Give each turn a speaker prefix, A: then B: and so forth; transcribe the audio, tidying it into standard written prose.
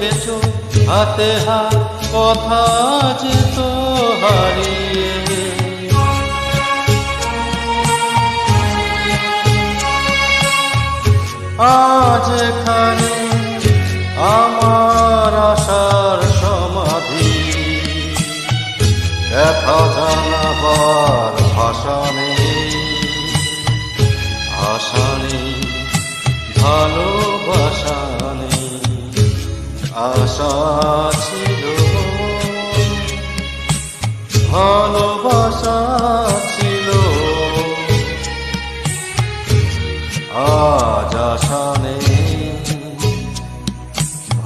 A: পেছো হাতে হাত কথা যেত হারিয়ে। আজ এখানে আমার আশার সমাধি, ব্যথা জানাবার ভাষা নেই, আশা নেই, ভালোবাসা নেই। আশা ছিল ভালোবাসা